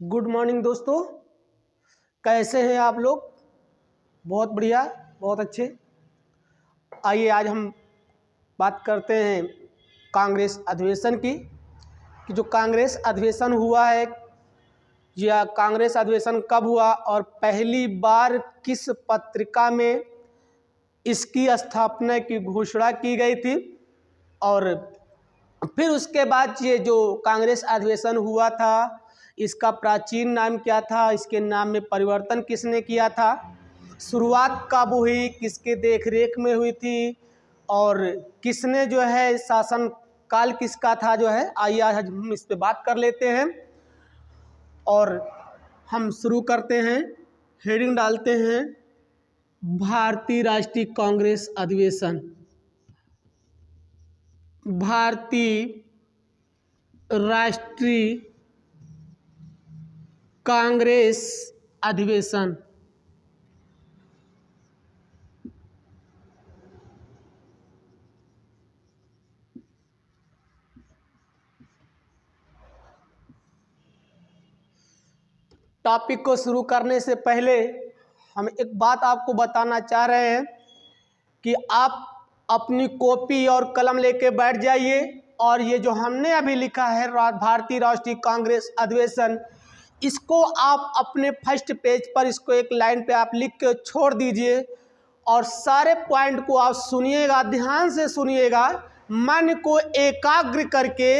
Good morning दोस्तों, कैसे हैं आप लोग। बहुत बढ़िया, बहुत अच्छे। आइए आज हम बात करते हैं कांग्रेस अधिवेशन की कि जो कांग्रेस अधिवेशन हुआ है या कांग्रेस अधिवेशन कब हुआ और पहली बार किस पत्रिका में इसकी स्थापना की घोषणा की गई थी, और फिर उसके बाद ये जो कांग्रेस अधिवेशन हुआ था इसका प्राचीन नाम क्या था, इसके नाम में परिवर्तन किसने किया था, शुरुआत कब हुई, किसके देखरेख में हुई थी और किसने जो है शासन काल किसका था जो है। आइए आज हम इस पे बात कर लेते हैं और हम शुरू करते हैं। हेडिंग डालते हैं भारतीय राष्ट्रीय कांग्रेस अधिवेशन। भारतीय राष्ट्रीय कांग्रेस अधिवेशन। टॉपिक को शुरू करने से पहले हम एक बात आपको बताना चाह रहे हैं कि आप अपनी कॉपी और कलम लेके बैठ जाइए और ये जो हमने अभी लिखा है भारतीय राष्ट्रीय कांग्रेस अधिवेशन, इसको आप अपने फर्स्ट पेज पर इसको एक लाइन पे आप लिख के छोड़ दीजिए और सारे पॉइंट को आप सुनिएगा, ध्यान से सुनिएगा, मन को एकाग्र करके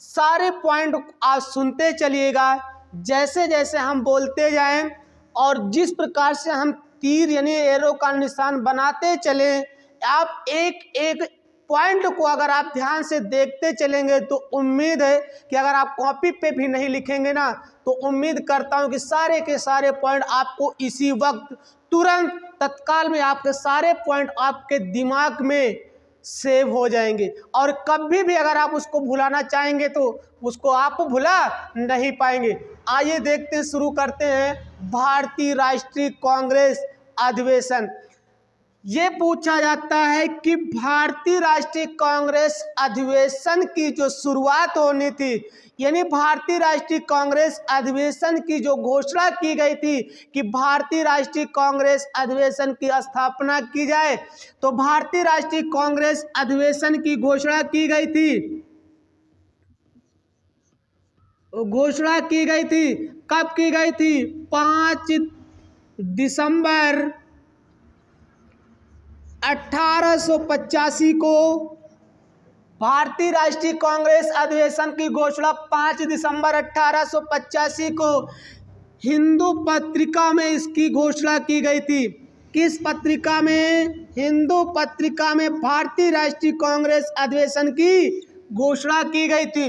सारे पॉइंट आप सुनते चलिएगा। जैसे जैसे हम बोलते जाएं और जिस प्रकार से हम तीर यानी एरो का निशान बनाते चलें, आप एक एक पॉइंट को अगर आप ध्यान से देखते चलेंगे तो उम्मीद है कि अगर आप कॉपी पे भी नहीं लिखेंगे ना तो उम्मीद करता हूं कि सारे के सारे पॉइंट आपको इसी वक्त तुरंत तत्काल में आपके सारे पॉइंट आपके दिमाग में सेव हो जाएंगे और कभी भी अगर आप उसको भुलाना चाहेंगे तो उसको आप भुला नहीं पाएंगे। आइए देखते हैं, शुरू करते हैं भारतीय राष्ट्रीय कांग्रेस अधिवेशन। ये पूछा जाता है कि भारतीय राष्ट्रीय कांग्रेस अधिवेशन की जो शुरुआत होनी थी यानी भारतीय राष्ट्रीय कांग्रेस अधिवेशन की जो घोषणा की गई थी कि भारतीय राष्ट्रीय कांग्रेस अधिवेशन की स्थापना की जाए, तो भारतीय राष्ट्रीय कांग्रेस अधिवेशन की घोषणा की गई थी। घोषणा की गई थी, कब की गई थी? 5 दिसंबर 1885 को भारतीय राष्ट्रीय कांग्रेस अधिवेशन की घोषणा 5 दिसंबर 1885 को हिंदू पत्रिका में इसकी घोषणा की गई थी। किस पत्रिका में? हिंदू पत्रिका में भारतीय राष्ट्रीय कांग्रेस अधिवेशन की घोषणा की गई थी।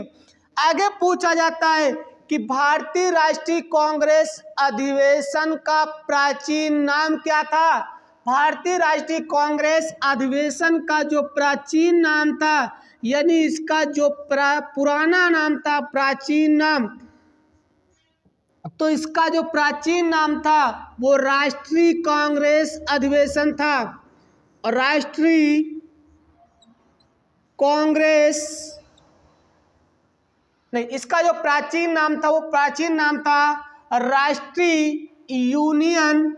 आगे पूछा जाता है कि भारतीय राष्ट्रीय कांग्रेस अधिवेशन का प्राचीन नाम क्या था। भारतीय राष्ट्रीय कांग्रेस अधिवेशन का जो प्राचीन नाम था यानी इसका जो पुराना नाम था, प्राचीन नाम, तो इसका जो प्राचीन नाम था वो राष्ट्रीय कांग्रेस अधिवेशन था। और राष्ट्रीय कांग्रेस नहीं, इसका जो प्राचीन नाम था वो प्राचीन नाम था राष्ट्रीय यूनियन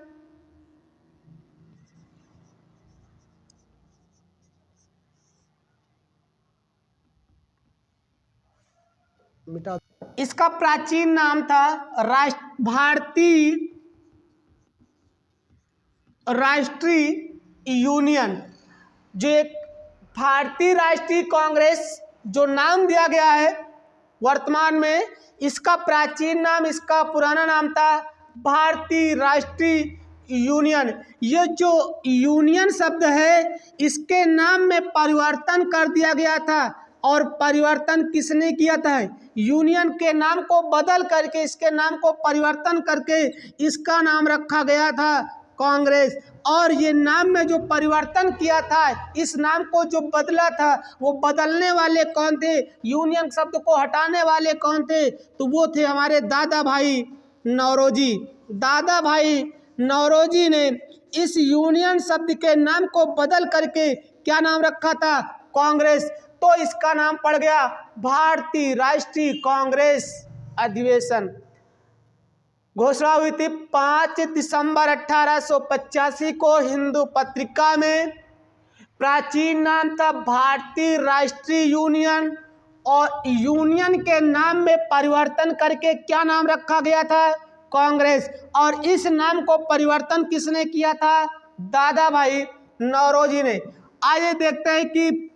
इसका प्राचीन नाम था भारतीय राष्ट्रीय यूनियन। जो एक भारतीय राष्ट्रीय कांग्रेस जो नाम दिया गया है वर्तमान में, इसका प्राचीन नाम, इसका पुराना नाम था भारतीय राष्ट्रीय यूनियन। ये जो यूनियन शब्द है इसके नाम में परिवर्तन कर दिया गया था। और परिवर्तन किसने किया था? यूनियन के नाम को बदल करके, इसके नाम को परिवर्तन करके इसका नाम रखा गया था कांग्रेस। और ये नाम में जो परिवर्तन किया था, इस नाम को जो बदला था, वो बदलने वाले कौन थे? यूनियन शब्द को हटाने वाले कौन थे? तो वो थे हमारे दादा भाई नौरोजी। दादा भाई नौरोजी ने इस यूनियन शब्द के नाम को बदल करके क्या नाम रखा था? कांग्रेस। तो इसका नाम पड़ गया भारतीय राष्ट्रीय कांग्रेस अधिवेशन। घोषणा हुई थी 5 दिसंबर 1885 को हिंदू पत्रिका में। प्राचीन नाम था भारतीय राष्ट्रीय यूनियन, और यूनियन के नाम में परिवर्तन करके क्या नाम रखा गया था? कांग्रेस। और इस नाम को परिवर्तन किसने किया था? दादा भाई नौरोजी ने। आइए देखते हैं कि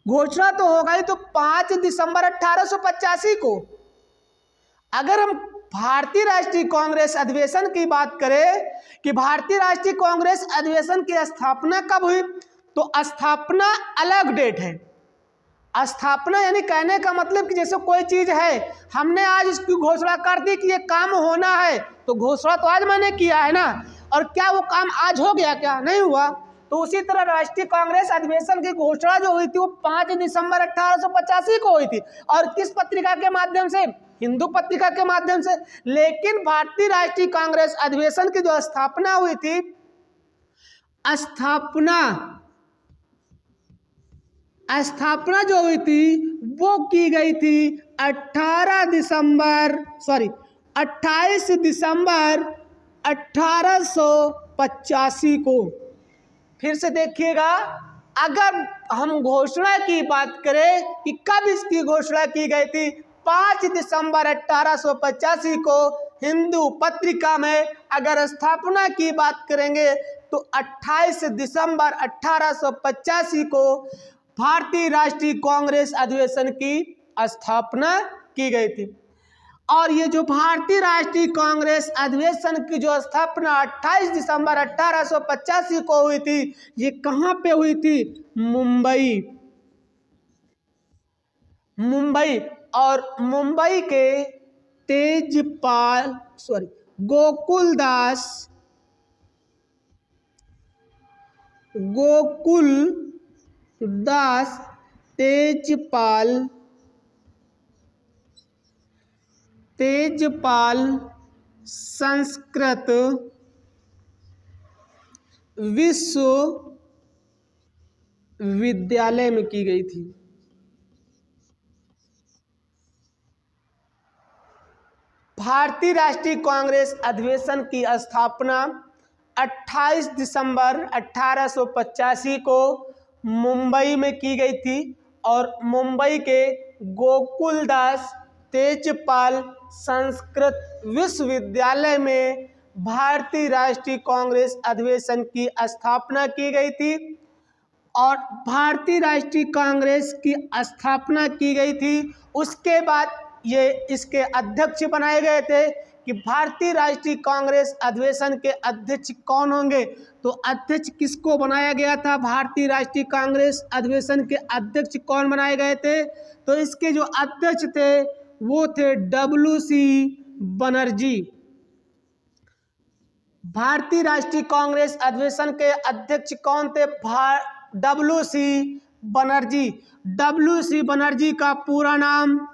घोषणा तो हो गई तो 5 दिसंबर 1885 को। अगर हम भारतीय राष्ट्रीय कांग्रेस अधिवेशन की बात करें कि भारतीय राष्ट्रीय कांग्रेस अधिवेशन की स्थापना कब हुई, तो स्थापना अलग डेट है। स्थापना यानी कहने का मतलब कि जैसे कोई चीज है, हमने आज इसकी घोषणा कर दी कि ये काम होना है, तो घोषणा तो आज मैंने किया है ना, और क्या वो काम आज हो गया? क्या नहीं हुआ? तो उसी तरह राष्ट्रीय कांग्रेस अधिवेशन की घोषणा जो हुई थी वो 5 दिसंबर 1885 को हुई थी। और किस पत्रिका के माध्यम से? हिंदू पत्रिका के माध्यम से। लेकिन भारतीय राष्ट्रीय कांग्रेस अधिवेशन की जो स्थापना हुई थी, स्थापना जो हुई थी वो की गई थी 28 दिसंबर 1885 को। फिर से देखिएगा, अगर हम घोषणा की बात करें कि कब इसकी घोषणा की गई थी, 5 दिसंबर 1885 को हिंदू पत्रिका में। अगर स्थापना की बात करेंगे तो 28 दिसंबर 1885 को भारतीय राष्ट्रीय कांग्रेस अधिवेशन की स्थापना की गई थी। और ये जो भारतीय राष्ट्रीय कांग्रेस अधिवेशन की जो स्थापना 28 दिसंबर 1885 को हुई थी, ये कहाँ पे हुई थी? मुंबई। और मुंबई के गोकुलदास तेजपाल संस्कृत विश्वविद्यालय में की गई थी। भारतीय राष्ट्रीय कांग्रेस अधिवेशन की स्थापना 28 दिसंबर 1885 को मुंबई में की गई थी। और मुंबई के गोकुलदास तेजपाल संस्कृत विश्वविद्यालय में भारतीय राष्ट्रीय कांग्रेस अधिवेशन की स्थापना की गई थी। और भारतीय राष्ट्रीय कांग्रेस की स्थापना की गई थी, उसके बाद ये इसके अध्यक्ष बनाए गए थे कि भारतीय राष्ट्रीय कांग्रेस अधिवेशन के अध्यक्ष कौन होंगे। तो अध्यक्ष किसको बनाया गया था? भारतीय राष्ट्रीय कांग्रेस अधिवेशन के अध्यक्ष कौन बनाए गए थे? तो इसके जो अध्यक्ष थे वो थे WC बनर्जी। भारतीय राष्ट्रीय कांग्रेस अधिवेशन के अध्यक्ष कौन थे? WC बनर्जी। WC बनर्जी का पूरा नाम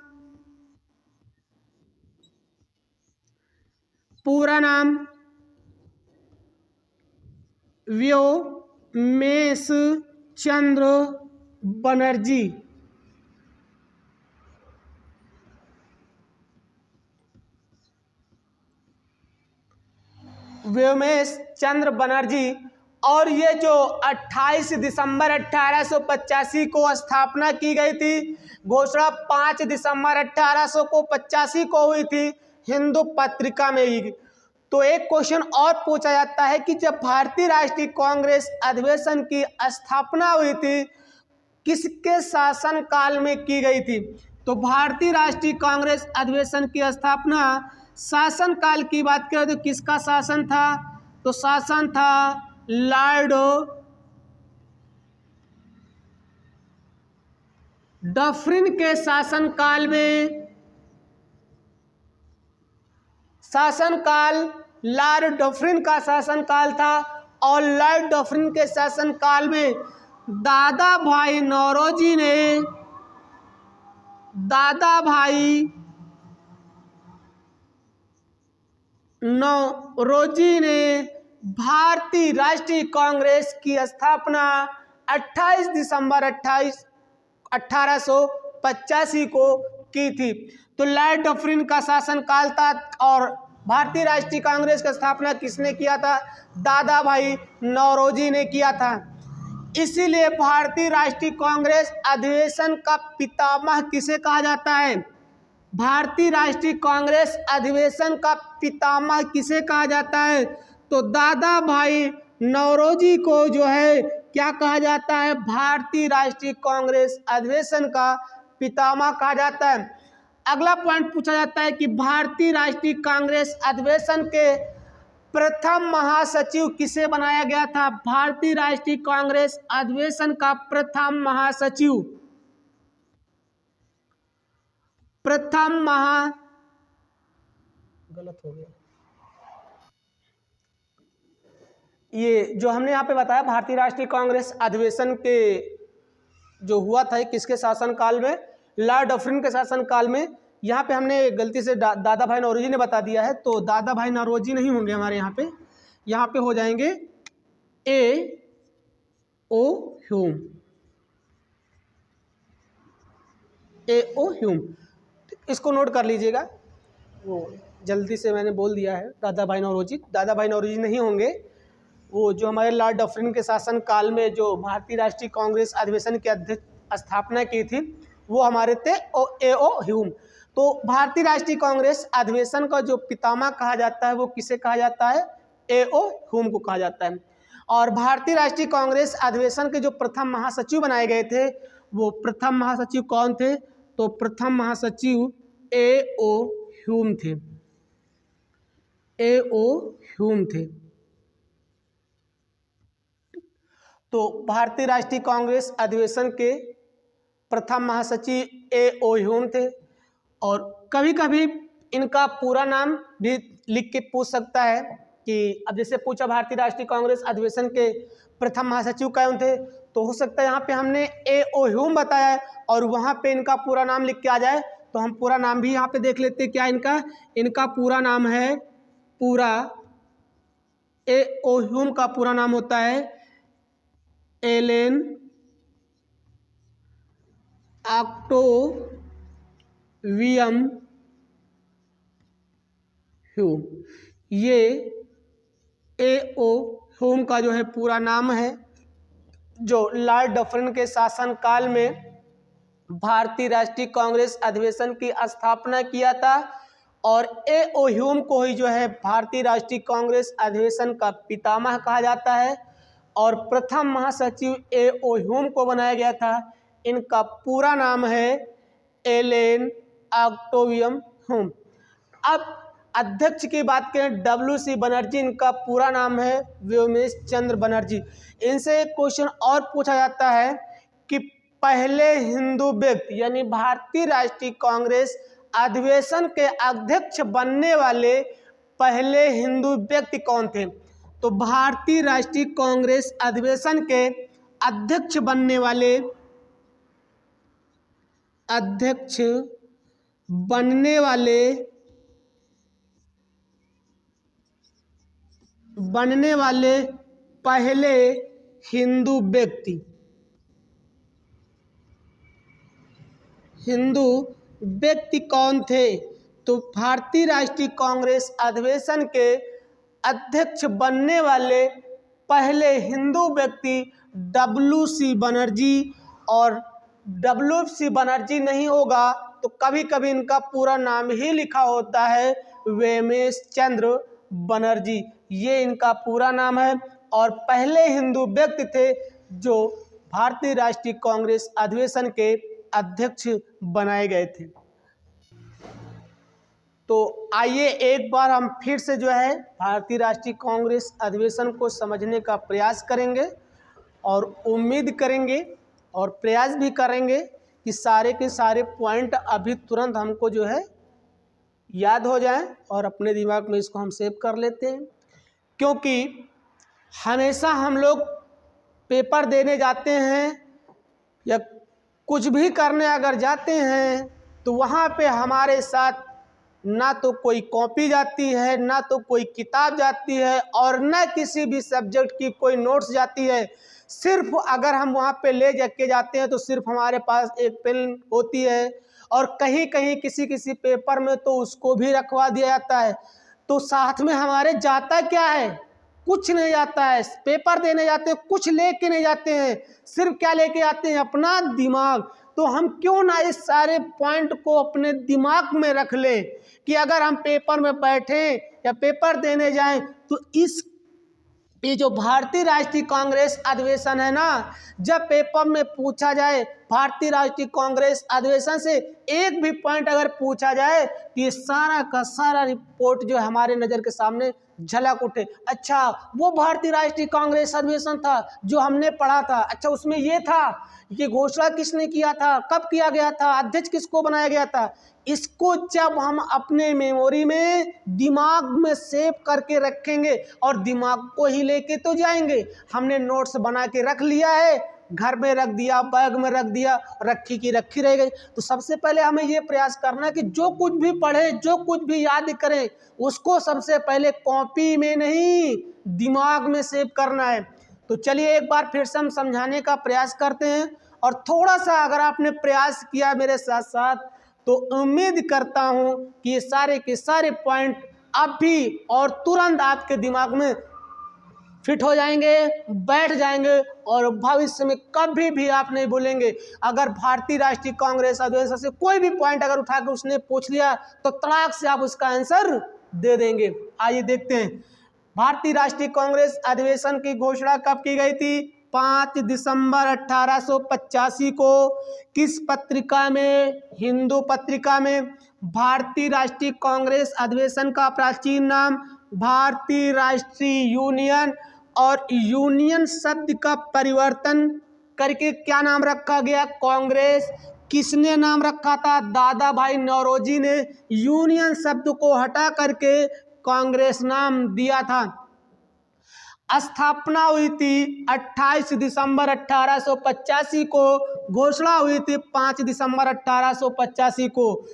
व्योमेश चंद्र बनर्जी। व्योमेश चंद्र बनर्जी। और ये जो 28 दिसंबर 1885 को स्थापना की गई थी, घोषणा 5 दिसंबर 1885 को हुई थी हिंदू पत्रिका में ही। तो एक क्वेश्चन और पूछा जाता है कि जब भारतीय राष्ट्रीय कांग्रेस अधिवेशन की स्थापना हुई थी, किसके शासनकाल में की गई थी? तो भारतीय राष्ट्रीय कांग्रेस अधिवेशन की स्थापना शासनकाल की बात करें तो किसका शासन था? तो शासन था लॉर्ड डफरिन के शासनकाल में। लॉर्ड डफरिन का शासनकाल था। और लॉर्ड डफरिन के शासनकाल में दादा भाई नौरोजी ने भारतीय राष्ट्रीय कांग्रेस की स्थापना 28 दिसंबर 1885 को की थी। तो लॉर्ड डफरिन का शासनकाल था और भारतीय राष्ट्रीय कांग्रेस की स्थापना किसने किया था? दादा भाई नौरोजी ने किया था। इसीलिए भारतीय राष्ट्रीय कांग्रेस अधिवेशन का पितामह किसे कहा जाता है? भारतीय राष्ट्रीय कांग्रेस अधिवेशन का पितामह किसे कहा जाता है? तो दादा भाई नौरोजी को जो है क्या कहा जाता है? भारतीय राष्ट्रीय कांग्रेस अधिवेशन का पितामह कहा जाता है। अगला पॉइंट पूछा जाता है कि भारतीय राष्ट्रीय कांग्रेस अधिवेशन के प्रथम महासचिव किसे बनाया गया था? भारतीय राष्ट्रीय कांग्रेस अधिवेशन का प्रथम महासचिव, गलत हो गया, ये जो हमने यहाँ पे बताया भारतीय राष्ट्रीय कांग्रेस अधिवेशन के जो हुआ था किसके शासनकाल में? लॉर्ड डफरिन के शासनकाल में। यहाँ पे हमने गलती से दादा भाई नौरोजी ने बता दिया है, तो दादा भाई नौरोजी नहीं होंगे हमारे यहाँ पे हो जाएंगे ए ओ ह्यूम। इसको नोट कर लीजिएगा, वो जल्दी से मैंने बोल दिया है दादा भाई नौरोजी नहीं होंगे। वो जो हमारे लॉर्ड डफरिन के शासन काल में जो भारतीय राष्ट्रीय कांग्रेस अधिवेशन की स्थापना की थी वो हमारे थे ए.ओ. ह्यूम। तो भारतीय राष्ट्रीय कांग्रेस अधिवेशन का जो पितामह कहा जाता है वो किसे कहा जाता है? ए.ओ. ह्यूम को कहा जाता है। और भारतीय राष्ट्रीय कांग्रेस अधिवेशन के जो प्रथम महासचिव बनाए गए थे वो प्रथम महासचिव कौन थे? तो प्रथम महासचिव ए.ओ. ह्यूम थे। ए.ओ. ह्यूम थे। तो भारतीय राष्ट्रीय कांग्रेस अधिवेशन के प्रथम महासचिव ए.ओ. ह्यूम थे। और कभी कभी इनका पूरा नाम भी लिख के पूछ सकता है कि अब जैसे पूछा भारतीय राष्ट्रीय कांग्रेस अधिवेशन के प्रथम महासचिव कौन थे, तो हो सकता है यहाँ पे हमने ए.ओ. ह्यूम बताया है और वहाँ पे इनका पूरा नाम लिख के आ जाए, तो हम पूरा नाम भी यहाँ पे देख लेते हैं। क्या इनका पूरा नाम है, पूरा ए.ओ. ह्यूम का पूरा नाम होता है एलेन ऑक्टेवियम ह्यूम। ये ए.ओ. ह्यूम का जो है पूरा नाम है, जो लॉर्ड डफरिन के शासनकाल में भारतीय राष्ट्रीय कांग्रेस अधिवेशन की स्थापना किया था। और ए.ओ. ह्यूम को ही जो है भारतीय राष्ट्रीय कांग्रेस अधिवेशन का पितामह कहा जाता है। और प्रथम महासचिव ए.ओ. ह्यूम को बनाया गया था। इनका पूरा नाम है एलेन ऑक्टेवियम ह्यूम। अब अध्यक्ष की बात करें, W.C. बनर्जी इनका पूरा नाम है, व्योमेश चंद्र बनर्जी। इनसे एक क्वेश्चन और पूछा जाता है कि पहले हिंदू व्यक्ति यानी भारतीय राष्ट्रीय कांग्रेस अधिवेशन के अध्यक्ष बनने वाले पहले हिंदू व्यक्ति कौन थे? तो भारतीय राष्ट्रीय कांग्रेस अधिवेशन के अध्यक्ष बनने वाले पहले हिंदू व्यक्ति कौन थे? तो भारतीय राष्ट्रीय कांग्रेस अधिवेशन के अध्यक्ष बनने वाले पहले हिंदू व्यक्ति W.C. बनर्जी। और W.C. बनर्जी नहीं होगा तो कभी कभी इनका पूरा नाम ही लिखा होता है व्योमेश चंद्र बनर्जी। ये इनका पूरा नाम है और पहले हिंदू व्यक्ति थे जो भारतीय राष्ट्रीय कांग्रेस अधिवेशन के अध्यक्ष बनाए गए थे। तो आइए एक बार हम फिर से जो है भारतीय राष्ट्रीय कांग्रेस अधिवेशन को समझने का प्रयास करेंगे और उम्मीद करेंगे और प्रयास भी करेंगे कि सारे के सारे पॉइंट अभी तुरंत हमको जो है याद हो जाएं और अपने दिमाग में इसको हम सेव कर लेते हैं। क्योंकि हमेशा हम लोग पेपर देने जाते हैं या कुछ भी करने अगर जाते हैं तो वहाँ पे हमारे साथ ना तो कोई कॉपी जाती है, ना तो कोई किताब जाती है और ना किसी भी सब्जेक्ट की कोई नोट्स जाती है। सिर्फ अगर हम वहाँ पे ले जाके जाते हैं तो सिर्फ हमारे पास एक पेन होती है और कहीं कहीं किसी पेपर में तो उसको भी रखवा दिया जाता है। तो साथ में हमारे जाता क्या है? कुछ नहीं जाता है। पेपर देने जाते हैं, कुछ लेके नहीं जाते हैं, सिर्फ क्या लेके आते हैं? अपना दिमाग। तो हम क्यों ना इस सारे पॉइंट को अपने दिमाग में रख लें कि अगर हम पेपर में बैठे या पेपर देने जाएं तो ये जो भारतीय राष्ट्रीय कांग्रेस अधिवेशन है ना, जब पेपर में पूछा जाए भारतीय राष्ट्रीय कांग्रेस अधिवेशन से एक भी पॉइंट अगर पूछा जाए तो ये सारा का सारा रिपोर्ट जो हमारे नज़र के सामने झलक उठे। अच्छा, वो भारतीय राष्ट्रीय कांग्रेस अधिवेशन था जो हमने पढ़ा था, अच्छा उसमें ये था, ये घोषणा किसने किया था, कब किया गया था, अध्यक्ष किसको बनाया गया था। इसको जब हम अपने मेमोरी में दिमाग में सेव करके रखेंगे और दिमाग को ही लेके तो जाएंगे। हमने नोट्स बना के रख लिया है, घर में रख दिया, बैग में रख दिया, रखी की रखी रह गई। तो सबसे पहले हमें ये प्रयास करना कि जो कुछ भी पढ़े, जो कुछ भी याद करें, उसको सबसे पहले कॉपी में नहीं दिमाग में सेव करना है। तो चलिए एक बार फिर से हम समझाने का प्रयास करते हैं, और थोड़ा सा अगर आपने प्रयास किया मेरे साथ साथ तो उम्मीद करता हूं कि ये सारे के सारे पॉइंट अभी और तुरंत आपके दिमाग में फिट हो जाएंगे, बैठ जाएंगे, और भविष्य में कभी भी आप नहीं भूलेंगे। अगर भारतीय राष्ट्रीय कांग्रेस अधिवेशन से कोई भी पॉइंट अगर उठा के उसने पूछ लिया तो तड़ाक से आप उसका आंसर दे देंगे। आइए देखते हैं भारतीय राष्ट्रीय कांग्रेस अधिवेशन की घोषणा कब की गई थी। 5 दिसंबर 1885 को किस पत्रिका में? हिंदू पत्रिका में। भारतीय राष्ट्रीय कांग्रेस अधिवेशन का प्राचीन नाम भारतीय राष्ट्रीय यूनियन, और यूनियन शब्द का परिवर्तन करके क्या नाम रखा गया? कांग्रेस। किसने नाम रखा था? दादा भाई नौरोजी ने यूनियन शब्द को हटा करके कांग्रेस नाम दिया था। स्थापना हुई थी 28 दिसंबर 1885 को, घोषणा हुई थी 5 दिसंबर 1885 को।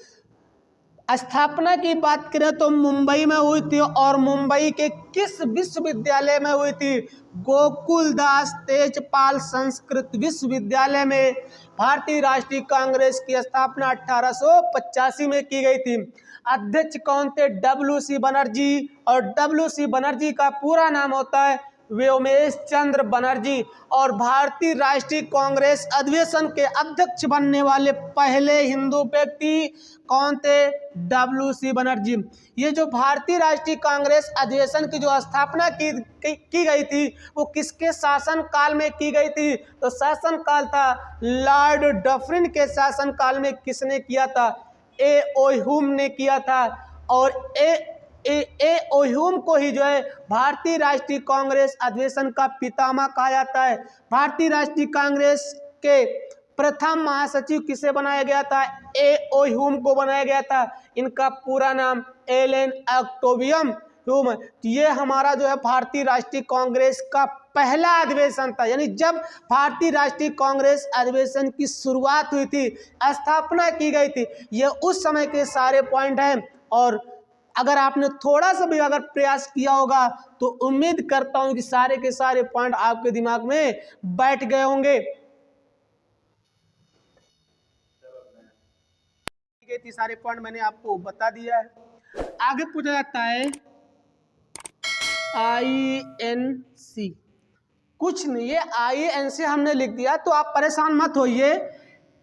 स्थापना की बात करें तो मुंबई में हुई थी, और मुंबई के किस विश्वविद्यालय में हुई थी? गोकुलदास तेजपाल संस्कृत विश्वविद्यालय में भारतीय राष्ट्रीय कांग्रेस की स्थापना 1885 में की गई थी। अध्यक्ष कौन थे? WC बनर्जी, और WC बनर्जी का पूरा नाम होता है व्योमेश चंद्र बनर्जी। और भारतीय राष्ट्रीय कांग्रेस अधिवेशन के अध्यक्ष बनने वाले पहले हिंदू व्यक्ति कौन थे? WC बनर्जी। ये जो भारतीय राष्ट्रीय कांग्रेस अधिवेशन की जो स्थापना की गई थी वो किसके शासन काल में की गई थी? तो शासन काल था लॉर्ड डफरिन के शासन काल में। किसने किया था? ओह्यूम ने किया था। और ओह्यूम को ही जो है भारतीय राष्ट्रीय कांग्रेस अधिवेशन का पितामह कहा जाता है। भारतीय राष्ट्रीय कांग्रेस के प्रथम महासचिव किसे बनाया गया था? ओह्यूम को बनाया गया था। इनका पूरा नाम एलन ऑक्टेवियम ह्यूम। ये हमारा जो है भारतीय राष्ट्रीय कांग्रेस का पहला अधिवेशन था, यानी जब भारतीय राष्ट्रीय कांग्रेस अधिवेशन की शुरुआत हुई थी, स्थापना की गई थी, ये उस समय के सारे पॉइंट हैं। और अगर आपने थोड़ा सा भी अगर प्रयास किया होगा तो उम्मीद करता हूं कि सारे के सारे पॉइंट आपके दिमाग में बैठ गए होंगे। सारे पॉइंट मैंने आपको बता दिया है। आगे पूछा जाता है INC। कुछ नहीं, ये INC हमने लिख दिया तो आप परेशान मत होइए।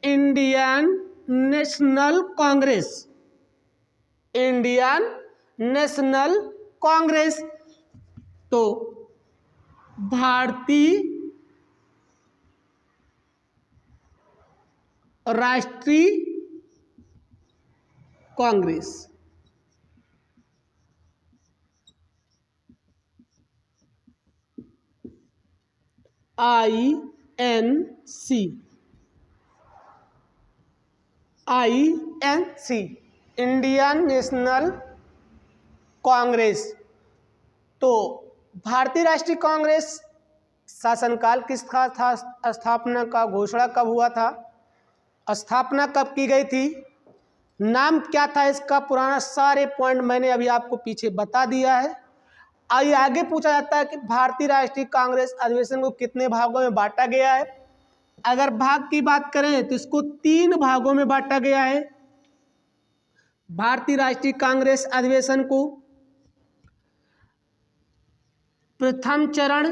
Indian national Congress, Indian national Congress. तो भारतीय राष्ट्रीय Congress, INC, Indian national Congress. तो भारतीय राष्ट्रीय कांग्रेस शासनकाल किसका था? स्थापना का घोषणा कब हुआ था? स्थापना कब की गई थी? नाम क्या था इसका? पुराना सारे पॉइंट मैंने अभी आपको पीछे बता दिया है। आइए आगे पूछा जाता है कि भारतीय राष्ट्रीय कांग्रेस अधिवेशन को कितने भागों में बांटा गया है। अगर भाग की बात करें तो इसको 3 भागों में बांटा गया है। भारतीय राष्ट्रीय कांग्रेस अधिवेशन को प्रथम चरण,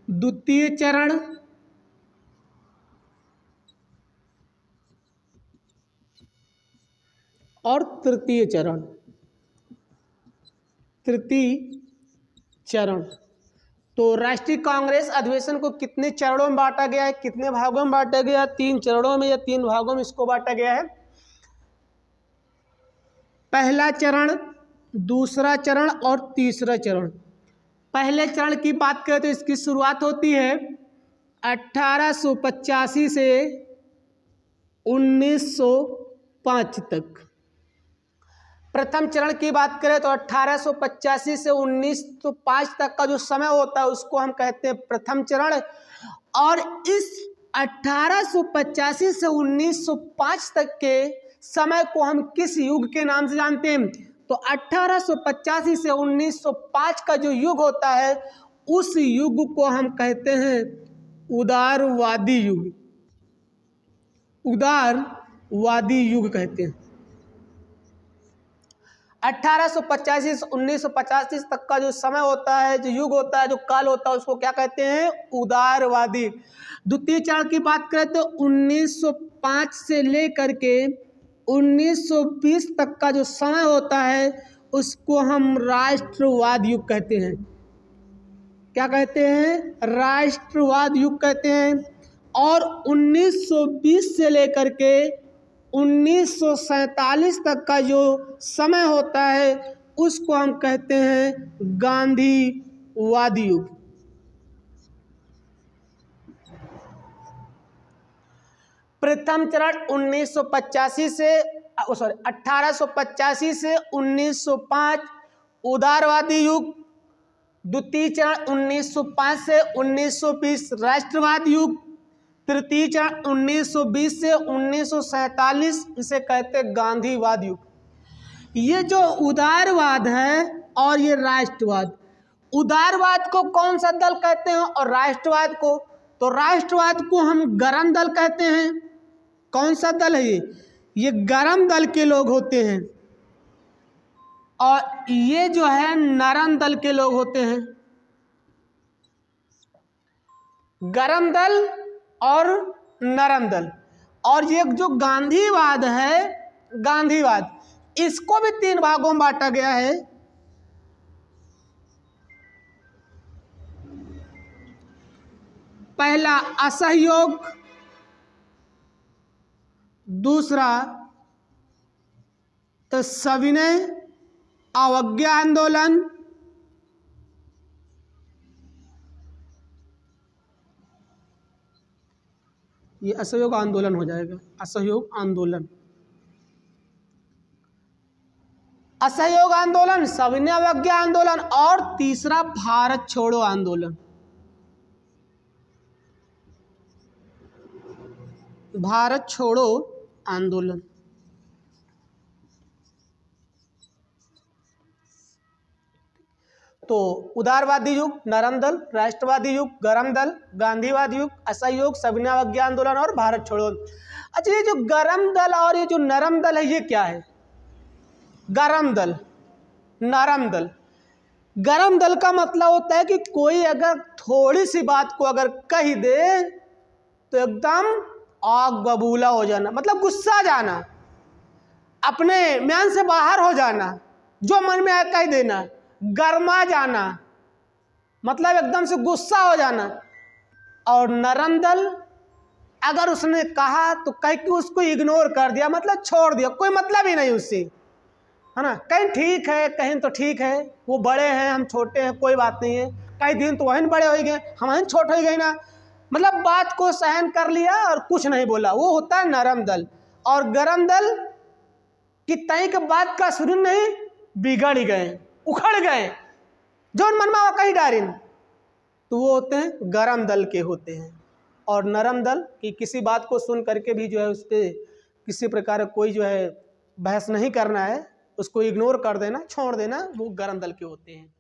द्वितीय चरण और तृतीय चरण। तृतीय चरण। तो राष्ट्रीय कांग्रेस अधिवेशन को कितने चरणों में बांटा गया है, कितने भागों में बांटा गया है? 3 चरणों में या 3 भागों में इसको बांटा गया है। पहला चरण, दूसरा चरण और तीसरा चरण। पहले चरण की बात करें तो इसकी शुरुआत होती है 1885 से 1905 तक। प्रथम चरण की बात करें तो 1885 से 1905 तक का जो समय होता है उसको हम कहते हैं प्रथम चरण। और इस 1885 से 1905 तक के समय को हम किस युग के नाम से जानते हैं? तो 1885 से 1905 का जो युग होता है उस युग को हम कहते हैं उदारवादी युग। उदारवादी युग कहते हैं। 1885 से 1985 तक का जो समय होता है, जो युग होता है, जो काल होता है, उसको क्या कहते हैं? उदारवादी। द्वितीय चरण की बात करें तो 1905 से लेकर के 1920 तक का जो समय होता है उसको हम राष्ट्रवाद युग कहते हैं। क्या कहते हैं? राष्ट्रवाद युग कहते हैं। और 1920 से लेकर के 1947 तक का जो समय होता है उसको हम कहते हैं गांधीवादी युग। प्रथम चरण 1885 से 1905 उदारवादी युग। द्वितीय चरण 1905 से 1920 राष्ट्रवाद युग। तृतीय चरण 1920 से 1947 इसे कहते हैं गांधीवाद युग। ये जो उदारवाद है और ये राष्ट्रवाद, उदारवाद को कौन सा दल कहते हैं और राष्ट्रवाद को? तो राष्ट्रवाद को हम गरम दल कहते हैं। कौन सा दल है ये? ये गरम दल के लोग होते हैं। और ये जो है नरम दल के लोग होते हैं। गरम दल और नरम दल। और ये जो गांधीवाद है, गांधीवाद, इसको भी 3 भागों में बांटा गया है। पहला असहयोग, दूसरा तो सविनय अवज्ञा आंदोलन, ये असहयोग आंदोलन हो जाएगा। असहयोग आंदोलन, असहयोग आंदोलन, सविनय अवज्ञा आंदोलन और तीसरा भारत छोड़ो आंदोलन। भारत छोड़ो आंदोलन। तो उदारवादी युग, नरम दल, राष्ट्रवादी युग, गरम दल, गांधीवादी युग, असहयोग, सविनय अवज्ञा आंदोलन और भारत छोड़ो। अच्छा, ये जो गरम दल और ये जो नरम दल है ये क्या है? गरम दल, नरम दल। गरम दल का मतलब होता है कि कोई अगर थोड़ी सी बात को अगर कह दे तो एकदम आग बबूला हो जाना, मतलब गुस्सा जाना, अपने म्यान से बाहर हो जाना, जो मन में आया कह देना, गर्मा जाना, मतलब एकदम से गुस्सा हो जाना। और नरम दल अगर उसने कहा तो कह के उसको इग्नोर कर दिया, मतलब छोड़ दिया, कोई मतलब ही नहीं उससे, है ना। कहीं ठीक है, कहीं तो ठीक है, वो बड़े हैं हम छोटे हैं, कोई बात नहीं है, कई दिन तो वही बड़े हो गए, हम छोटे हो गए ना, मतलब बात को सहन कर लिया और कुछ नहीं बोला, वो होता है नरम दल। और गरम दल कि तय के बात का सुन नहीं, बिगड़ गए, उखड़ गए, जो मन में कहीं डारिन, तो वो होते हैं गरम दल के होते हैं। और नरम दल कि किसी बात को सुन करके भी जो है उस पर किसी प्रकार कोई जो है बहस नहीं करना है, उसको इग्नोर कर देना, छोड़ देना, वो गरम दल के होते हैं।